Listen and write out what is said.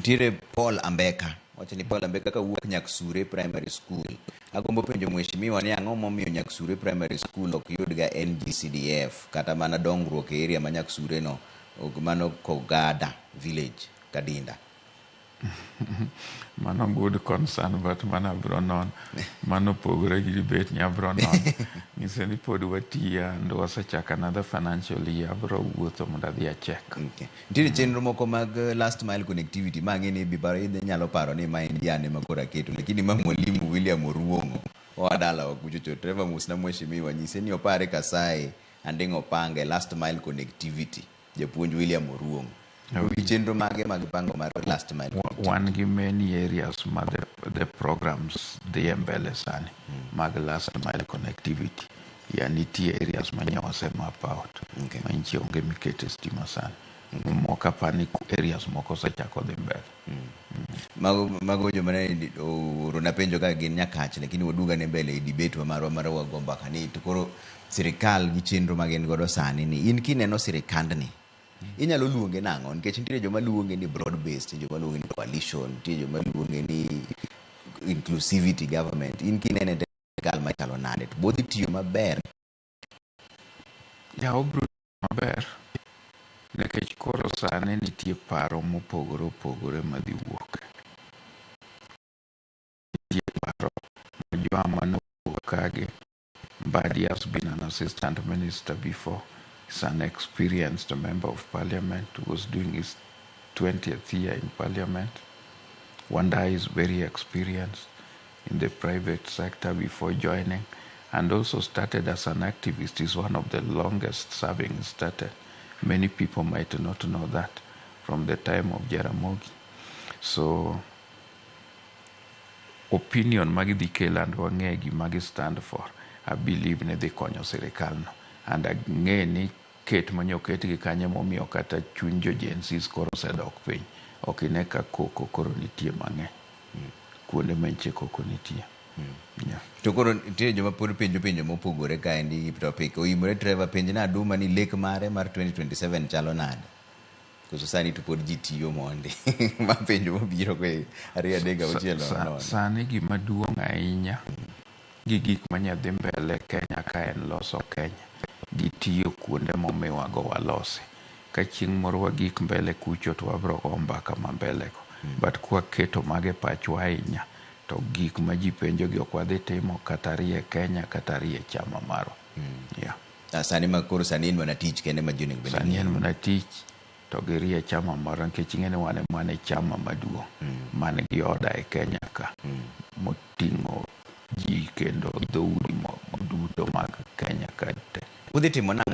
Nitiere Paul Ambeka. Wacha ni Paul Ambeka ka wuok Nyaksure Primary School. Agombo penjo mheshimiwa ni ang'o momiyo Nyaksure Primary School ok yudga NGCDF kata mana dongruok e area ma Nyaksure no mano Kogada village Kadinda. Mano good concern, but mana bronon mano pogore gi debate nya bronon nise ni pod watia ndo wasechaka another financial year bro wuotho mondo adhi check. Okay. Nitiere chenro moko mag last mile connectivity ma ng'eni bibaro nyalo paro ni ma en jane ma kora keto lakini ma mwalimu William Oruongo oadala wakuchocho Trevor Musna mheshimiwa nyise ni opare kasae andingo pange last mile connectivity japuonj William Oruongo. Chenro mage mag pango mar last mile. One gi many areas ma the programs the mbele sani mag last mile connectivity ya nitie areas ma nyawase map out ma inchi onge mikete stima sani moka pani areas moko sechako dhi mbele. Mago jo mane rona penjo ka gin Nyakach lakini waduga ne mbele i debate wa mara wagomba kani to koro sirikal gi chenro magen godo sani ni in kineno sirikandni inyalo luonge nang'o nikech nitiere joma luonge ni broad based, joma luonge ni coalition, nitiere joma luonge ni inclusivity government. In kinene sirikal machalo nade to bodhi tiyo maber? Ya obro maber nikech koro sani nitie paro mopogore opogore madhi wuok. Nitie paro ma nowuok kage. Mbadi has been an assistant minister before. He's an experienced member of parliament who was doing his 20th year in parliament. Wanda is very experienced in the private sector before joining and also started as an activist. He's one of the longest serving started. Many people might not know that from the time of Jaramogi. So, opinion magi dhi kelo and wang'e gi magi stand for. I believe ne dhi konyo sirikal no. And ang'e ni ket manyoket gi kanye momiyo kata chuny jo jensis koro sedok piny. Ok ine ka koko koro nitie mang'e. Kuonde menche koko nitie. Yeah. To koro nitiere joma pod penjo mopogore kaendi topic oimore Trevor penj na Aduma ni lek mare mar 2027 chalo nade? Koso sani to pod ji tiyo monde. Ma penjo mobiro kwe ariyo adega uchielo. Sani gima duong' ahinya gi gik manyadhi mbele Kenya ka en loso Kenya. Gitiyo kuonde momiwago walose. Ka chieng' moro wagik mbele kucho to wabro go mbaka ma mbele ko. But kwa keto mage pachwa ahinya to gik ma ji penjo gi ok wadhi timo kata rie Kenya kata rie chama maro. Yeah. Sani ma koro sani en mana tich kende ma juni gbeni. Sani en mana tich to gi rie chama maro nikech ing'eni wane mane chama maduong' man gi oda e Kenya ka moting'o ji kendo dhoudi duto mag Kenya ka te. Udhi timo nang'o